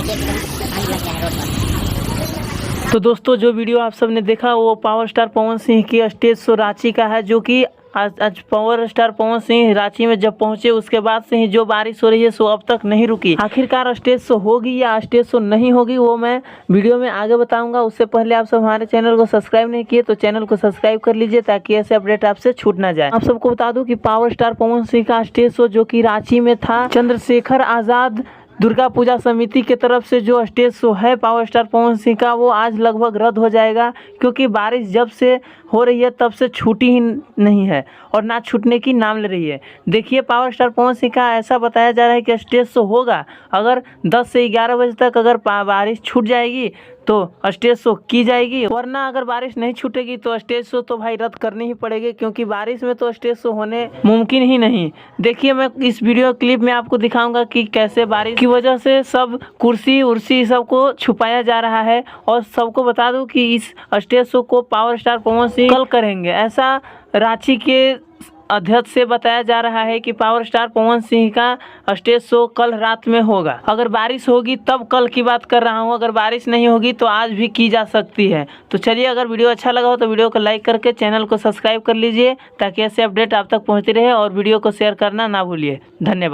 देखिए एकदम पानी लग गया है रोड पर। तो दोस्तों जो वीडियो आप सब ने देखा वो पावर स्टार पवन सिंह की स्टेज शो रांची का है, जो कि आज पावर स्टार पवन सिंह रांची में जब पहुंचे उसके बाद से ही जो बारिश हो रही है सो अब तक नहीं रुकी। आखिरकार स्टेज शो होगी या स्टेज शो नहीं होगी वो मैं वीडियो में आगे बताऊंगा। उससे पहले आप सब हमारे चैनल को सब्सक्राइब नहीं किए तो चैनल को सब्सक्राइब कर लीजिए ताकि ऐसे अपडेट आपसे छूट ना जाए। आप सबको बता दूं कि पावर स्टार पवन सिंह का स्टेज शो जो कि रांची में था, चंद्रशेखर आज़ाद दुर्गा पूजा समिति की तरफ से जो स्टेज शो है पावर स्टार पवन सिंह का वो आज लगभग रद्द हो जाएगा, क्योंकि बारिश जब से हो रही है तब से छूटी ही नहीं है और ना छूटने की नाम ले रही है। देखिए पावर स्टार पवन सिंह का ऐसा बताया जा रहा है कि स्टेज शो होगा अगर 10 से 11 बजे तक अगर बारिश छूट जाएगी तो स्टेज शो की जाएगी, वरना अगर बारिश नहीं छूटेगी तो स्टेज शो तो भाई रद्द करनी ही पड़ेगी, क्योंकि बारिश में तो स्टेज शो होने मुमकिन ही नहीं। देखिए मैं इस वीडियो क्लिप में आपको दिखाऊंगा कि कैसे बारिश की वजह से सब कुर्सी उर्सी सबको छुपाया जा रहा है। और सबको बता दूं कि इस स्टेज शो को पावर स्टार पवन सिंह कल करेंगे, ऐसा रांची के अध्यक्ष से बताया जा रहा है कि पावर स्टार पवन सिंह का स्टेज शो कल रात में होगा। अगर बारिश होगी तब कल की बात कर रहा हूँ, अगर बारिश नहीं होगी तो आज भी की जा सकती है। तो चलिए अगर वीडियो अच्छा लगा हो तो वीडियो को लाइक करके चैनल को सब्सक्राइब कर लीजिए ताकि ऐसे अपडेट आप तक पहुँचती रहे, और वीडियो को शेयर करना ना भूलिए। धन्यवाद।